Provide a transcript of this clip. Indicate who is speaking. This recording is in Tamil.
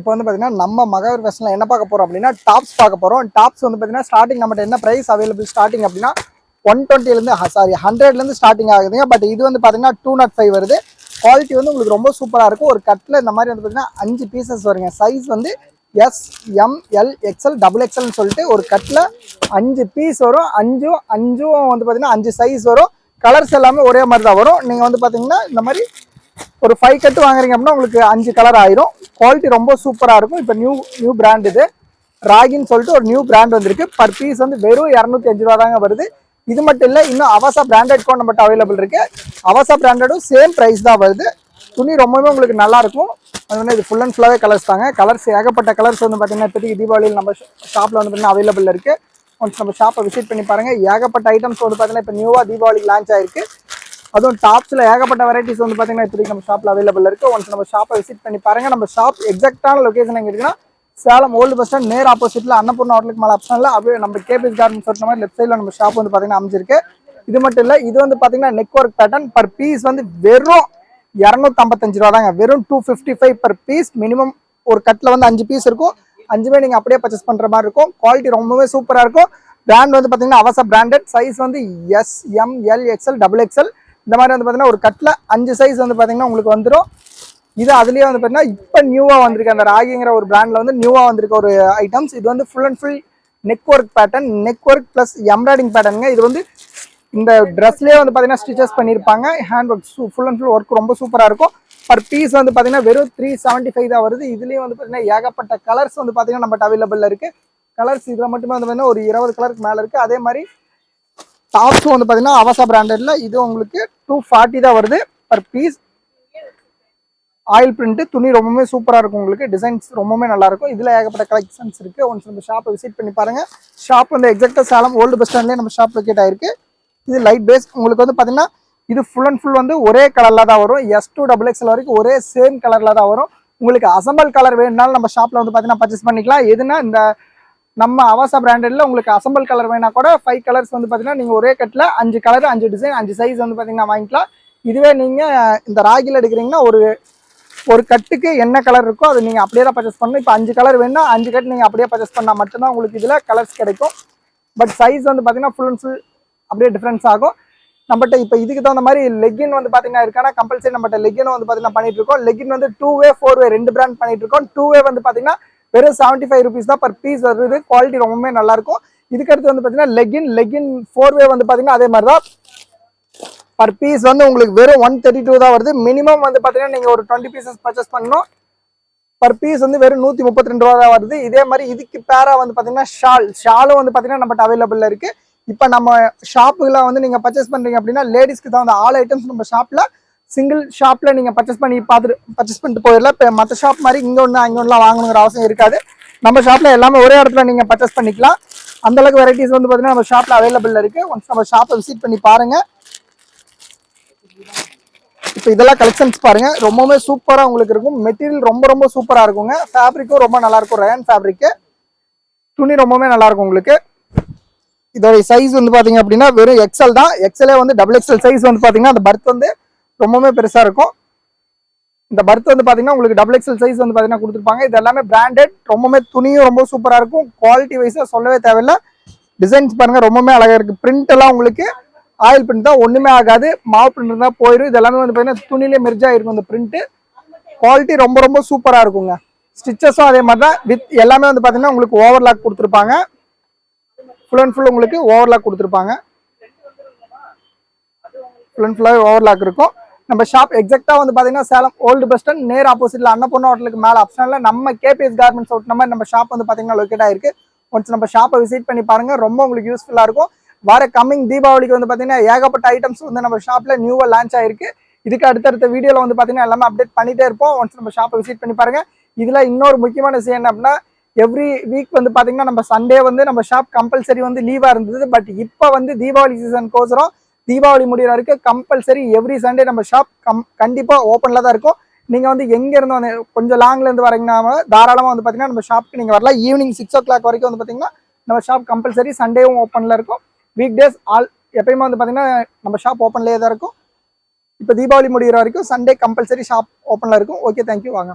Speaker 1: இப்போ வந்து பார்த்தீங்கன்னா நம்ம மகவர் ஃபேஷனில் என்ன பார்க்க போகிறோம் அப்படின்னா டாப்ஸ் பார்க்க போகிறோம். டாப்ஸ் வந்து பார்த்தீங்கன்னா ஸ்டார்டிங் நம்மகிட்ட என்ன ப்ரைஸ் அவைலபிள் ஸ்டார்டிங் அப்படின்னா 120லேருந்து 100லேருந்து ஸ்டார்டிங் ஆகுதுங்க. பட் இது வந்து பார்த்தீங்கன்னா 205 வருது. குவாலிட்டி வந்து உங்களுக்கு ரொம்ப சூப்பராக இருக்கும். ஒரு கட்டில் இந்த மாதிரி வந்து பார்த்தீங்கன்னா 5 பீசஸ் வருங்க. சைஸ் வந்து S, M, L, XL, double எக்ஸ்எல்னு சொல்லிட்டு ஒரு கட்டில் 5 பீஸ் வரும். அஞ்சும் வந்து பார்த்தீங்கன்னா 5 சைஸ் வரும். கலர்ஸ் எல்லாமே ஒரே மாதிரி தான் வரும். நீங்கள் வந்து பார்த்தீங்கன்னா இந்த மாதிரி ஒரு 5 கட்டு வாங்குறீங்க அப்படின்னா உங்களுக்கு 5 கலர் ஆயிரும். குவாலிட்டி ரொம்ப சூப்பராக இருக்கும். இப்போ நியூ பிராண்ட் இது ராகின்னு சொல்லிட்டு ஒரு நியூ பிராண்ட் வந்திருக்கு. பர் பீஸ் வந்து வெறும் 205 ரூபா தாங்க வருது. இது மட்டும் இல்லை, இன்னும் அவசா பிராண்டட் கூட நம்மகிட்ட அவைலபிள் இருக்கு. அவசா பிராண்டடும் சேம் ப்ரைஸ் தான் வருது. துணி ரொம்பவே உங்களுக்கு நல்லா இருக்கும். அது வந்து இது ஃபுல் அண்ட் ஃபுல்லாகவே கலர்ஸ் தாங்க. கலர்ஸ் ஏகப்பட்ட கலர்ஸ் வந்து பார்த்தீங்கன்னா இப்போதைக்கு தீபாவளியில் நம்ம ஷாப்பில் வந்து பார்த்தீங்கன்னா அவைலபிள் இருக்கு. ஒன்ஸ் நம்ம ஷாப்பை விசிட் பண்ணி பாருங்க. ஏகப்பட்ட ஐட்டம்ஸ் வந்து பார்த்தீங்கன்னா இப்போ நியூவாக தீபாவளிக்கு லான்ச் ஆயிருக்கு. அதுவும் டாப்ஸில் ஏகப்பட்ட வெரைட்டிஸ் வந்து பார்த்தீங்கன்னா இப்போதைக்கு நம்ம ஷாப்பில் அவைலபிள் இருக்குது. ஒன்ஸ் நம்ம ஷாப்பை விசிட் பண்ணி பாருங்கள். நம்ம ஷாப் எக்ஸாக்டான லொக்கேஷன் எங்கே இருக்குன்னா சேலம் ஓல்டு பஸ் ஸ்டாண்ட் நேர் ஆப்போசிட்டில் அன்னபூர்ணா ஹோட்டலுக்கு மேலே ஆப்ஷனில் அப்படியே நம்ம கேபிஎஸ் கார்மெண்ட்ஸ் சொல்கிற மாதிரி லெஃப்ட் சைடில் நம்ம ஷாப் வந்து பார்த்தீங்கன்னா அமைஞ்சிருக்கு. இது மட்டும் இல்லை, இது வந்து பார்த்தீங்கன்னா neck work pattern. Per piece வந்து வெறும் 255 ரூபா தாங்க. வெறும் 255 பர் பீஸ். மினிமம் ஒரு கட்டில் வந்து 5 பீஸ் இருக்கும். 5மே நீங்கள் அப்படியே பர்ச்சேஸ் பண்ணுற மாதிரி இருக்கும். குவாலிட்டி ரொம்பவே சூப்பராக இருக்கும். பிராண்ட் வந்து பார்த்தீங்கன்னா அவசா பிராண்டட். சைஸ் வந்து S, M, L, XL, double XL இந்த மாதிரி வந்து பார்த்தீங்கன்னா ஒரு கட்டில் 5 சைஸ் வந்து பார்த்தீங்கன்னா உங்களுக்கு வந்துடும். இது அதுலேயே வந்து பார்த்தீங்கன்னா இப்போ நியூவாக வந்திருக்கு. அந்த ராகிங்கிற ஒரு பிராண்டில் வந்து நியூவாக வந்திருக்க ஒரு ஐட்டம்ஸ். இது வந்து full and full neck work pattern. Neck work plus embroidering பேட்டர்னுங்க. இது வந்து இந்த ட்ரெஸ்லேயே வந்து பார்த்தீங்கன்னா ஸ்டிச்சஸ் பண்ணியிருப்பாங்க. Hand work full and full work ரொம்ப சூப்பராக இருக்கும். பர் பீஸ் வந்து பார்த்தீங்கன்னா வெறும் 375 தான் வருது. இதுலேயே வந்து பார்த்தீங்கன்னா ஏகப்பட்ட கலர்ஸ் வந்து பார்த்தீங்கன்னா நம்மகிட்ட அவைலபிள் இருக்குது. கலர்ஸ் இதில் மட்டுமே வந்து பார்த்தீங்கன்னா ஒரு 20 கலருக்கு மேலே இருக்குது. அதே மாதிரி டாப்ஸும் வந்து பார்த்தீங்கன்னா அவசா பிராண்டட்ல இது உங்களுக்கு 240 தான் வருது பர் பீஸ். ஆயில் பிரிண்ட் துணி ரொம்பவே சூப்பராக இருக்கும். உங்களுக்கு டிசைன்ஸ் ரொம்பவே நல்லா இருக்கும். இதில் ஏகப்பட்ட கலெக்ஷன்ஸ் இருக்குது. ஒன்ஸ் நம்ம ஷாப்பை விசிட் பண்ணி பாருங்க. ஷாப் வந்து எக்ஸாக்டாக சேலம் ஓல்டு பஸ் ஸ்டாண்ட்லேயே நம்ம ஷாப் லொக்கேட் ஆயிருக்கு. இது லைட் பேஸ். உங்களுக்கு வந்து பார்த்தீங்கன்னா இது ஃபுல் அண்ட் ஃபுல் வந்து ஒரே கலரில் தான் வரும். எஸ் டூ டபுள் எக்ஸ்எல் வரைக்கும் ஒரே சேம் கலரில் தான் வரும். உங்களுக்கு அசம்பிள் கலர் வேணுனாலும் நம்ம ஷாப்பில் வந்து பார்த்தீங்கன்னா பர்ச்சேஸ் பண்ணிக்கலாம். எதுனா இந்த நம்ம அவசா பிராண்டட்ல உங்களுக்கு அசம்பிள் கலர் வேணா கூட 5 கலர்ஸ் வந்து பார்த்தீங்கன்னா நீங்கள் ஒரே கட்டில் 5 கலர் 5 டிசைன் 5 சைஸ் வந்து பார்த்தீங்கன்னா வாங்கிக்கலாம். இதுவே நீங்கள் இந்த ராகியில் எடுக்கிறீங்கன்னா ஒரு கட்டுக்கு என்ன கலர் இருக்கோ அது நீங்கள் அப்படியே தான் பர்ச்சேஸ் பண்ணணும். இப்போ 5 கலர் வேணும்னா 5 கட்டு நீங்கள் அப்படியே பர்ச்சேஸ் பண்ணால் மட்டும்தான் உங்களுக்கு இதில் கலர்ஸ் கிடைக்கும். பட் சைஸ் வந்து பார்த்தீங்கன்னா ஃபுல் அண்ட் ஃபுல் அப்படியே டிஃப்ரென்ஸ் ஆகும். நம்மகிட்ட இப்போ இதுக்கு தகுந்த மாதிரி லெக்கின் வந்து பார்த்தீங்கன்னா இருக்கானா கம்பல்சரி நம்மகிட்ட லெக்கின் வந்து பார்த்தீங்கன்னா பண்ணிட்டு இருக்கோம். லெக்கின் வந்து 2-வே 4-வே 2 பிராண்ட் பண்ணிட்டு இருக்கோம். 2-வே வந்து பார்த்தீங்கன்னா வெறும் 75 ருபீஸ் தான் பர் பீஸ் வருது. குவாலிட்டி ரொம்பவே நல்லா இருக்கும். இதுக்கடுத்து வந்து பார்த்தீங்கன்னா லெக்கின் 4-வே வந்து பார்த்தீங்கன்னா அதே மாதிரி தான் பர் பீஸ் வந்து உங்களுக்கு வெறும் 132 தான் வருது. மினிமம் வந்து பார்த்தீங்கன்னா நீங்கள் ஒரு 20 பீசஸ் பர்ச்சேஸ் பண்ணணும். பர் பீஸ் வந்து வெறும் 132 ரூபா தான் வருது. இதே மாதிரி இதுக்கு பேரா வந்து பார்த்தீங்கன்னா ஷாலும் வந்து பார்த்தீங்கன்னா நம்மகிட்ட அவைலபிள் இருக்கு. இப்போ நம்ம ஷாப்புகளை வந்து நீங்கள் பர்ச்சேஸ் பண்ணுறீங்க அப்படின்னா லேடிஸ்க்கு தான் வந்து ஆல் ஐட்டம்ஸ் நம்ம ஷாப்பில் சிங்கிள் ஷாப்பில் நீங்கள் பர்ச்சேஸ் பண்ணிட்டு போயிடலாம். இப்போ மற்ற ஷாப் மாதிரி இங்கே ஒன்று அங்கே ஒன்றுலாம் வாங்கணுங்கிற அவசியம் இருக்காது. நம்ம ஷாப்பில் எல்லாமே ஒரே இடத்துல நீங்கள் பர்ச்சேஸ் பண்ணிக்கலாம். அந்தளவுக்கு வெரைட்டிஸ் வந்து பார்த்தீங்கன்னா நம்ம ஷாப்பில் அவைலபிள் இருக்குது. ஒன்ஸ் நம்ம ஷாப்பை விசிட் பண்ணி பாருங்கள். இப்போ இதெல்லாம் கலெக்ஷன்ஸ் பாருங்கள். ரொம்பவே சூப்பராக உங்களுக்கு இருக்கும். மெட்டீரியல் ரொம்ப சூப்பராக இருக்குங்க. ஃபேப்ரிக்கும் ரொம்ப நல்லாயிருக்கும். ரயான் ஃபேப்ரிக்கு துணி ரொம்பவே நல்லாயிருக்கும் உங்களுக்கு. இதோட சைஸ் வந்து பார்த்தீங்க அப்படின்னா வெறும் எக்ஸ்எல் தான். எக்ஸ்எல்லே வந்து டபுள் எக்ஸ்எல் சைஸ் வந்து பார்த்தீங்கன்னா அந்த பர்த் வந்து ரொம்பவே பெருசாக இருக்கும். இந்த பர்த் வந்து பார்த்தீங்கன்னா உங்களுக்கு டபுள் எக்ஸ்எல் சைஸ் வந்து பார்த்தீங்கன்னா கொடுத்துருப்பாங்க. இது எல்லாமே பிராண்டட். ரொம்பவே துணியும் ரொம்ப சூப்பராக இருக்கும். குவாலிட்டி வைஸாக சொல்லவே தேவையில்லை. டிசைன்ஸ் பாருங்கள் ரொம்பவே அழகாக இருக்குது. பிரிண்ட் எல்லாம் உங்களுக்கு ஆயில் பிரிண்ட் தான், ஒன்றுமே ஆகாது. மாவு பிரிண்ட் தான் போயிடும். இது எல்லாமே வந்து பார்த்தீங்கன்னா துணியிலே மெர்ஜா இருக்கும். இந்த பிரிண்ட்டு குவாலிட்டி ரொம்ப சூப்பராக இருக்குங்க. ஸ்டிச்சஸும் அதே மாதிரி தான். வித் எல்லாமே வந்து பார்த்தீங்கன்னா உங்களுக்கு ஓவர்லாக் கொடுத்துருப்பாங்க. ஃபுல் அண்ட் ஃபுல் உங்களுக்கு ஓவர்லாக் கொடுத்துருப்பாங்க. ஃபுல் அண்ட் ஃபுல்லாகவே ஓவர்லாக் இருக்கும். நம்ம ஷாப் எக்ஸாக்டாக வந்து பார்த்தீங்கன்னா சேலம் ஓல்டு பஸ் ஸ்டாண்ட் நேர் ஆப்போசிட்டில் அன்னபூர்ணா ஹோட்டலுக்கு மேலே ஆப்ஷனில் நம்ம கேபிஎஸ் கார்மெண்ட்ஸ் அவுட் மாதிரி நம்ம ஷாப் வந்து பார்த்தீங்கன்னா லொக்கேட் ஆயிருக்கு. ஒன்ஸ் நம்ம ஷாப்பை விசிட் பண்ணி பாருங்கள். ரொம்ப உங்களுக்கு யூஸ்ஃபுல்லாக இருக்கும். வர கம்மிங் தீபாவளிக்கு வந்து பார்த்தீங்கன்னா ஏகப்பட்ட ஐட்டம்ஸ் வந்து நம்ம ஷாப்பில் நியூவாக லான்ச் ஆயிருக்கு. இதுக்கு அடுத்தடுத்த வீடியோவில் வந்து பார்த்தீங்கன்னா எல்லாமே அப்டேட் பண்ணிகிட்டே இருப்போம். ஒன்ஸ் நம்ம ஷாப்பை விசிட் பண்ணி பாருங்கள். இதில் இன்னொரு முக்கியமான விஷயம் என்ன அப்படின்னா எவ்ரி வீக் வந்து பார்த்தீங்கன்னா நம்ம சண்டே வந்து நம்ம ஷாப் கம்பல்சரி வந்து லீவாக இருந்தது. பட் இப்போ வந்து தீபாவளி சீசனுக்கோசரம் தீபாவளி முடிகிற வரைக்கும் கம்பல்சரி எவ்ரி சண்டே நம்ம ஷாப் கண்டிப்பாக ஓப்பனில் தான் இருக்கும். நீங்கள் வந்து எங்கேருந்து வந்து கொஞ்சம் லாங்லேருந்து வரீங்கன்னா தாராளமாக வந்து பார்த்தீங்கன்னா நம்ம ஷாப்புக்கு நீங்கள் வரலாம். ஈவினிங் 6 o'clock வரைக்கும் வந்து பார்த்தீங்கன்னா நம்ம ஷாப் கம்பல்சரி சண்டேவும் ஓப்பனில் இருக்கும். வீக் டேஸ் எப்பயுமே வந்து பார்த்தீங்கன்னா நம்ம ஷாப் ஓப்பன்லேயே தான் இருக்கும். இப்போ தீபாவளி முடிகிற வரைக்கும் சண்டே கம்பல்சரி ஷாப் ஓப்பனில் இருக்கும். Okay, thank you. வாங்க.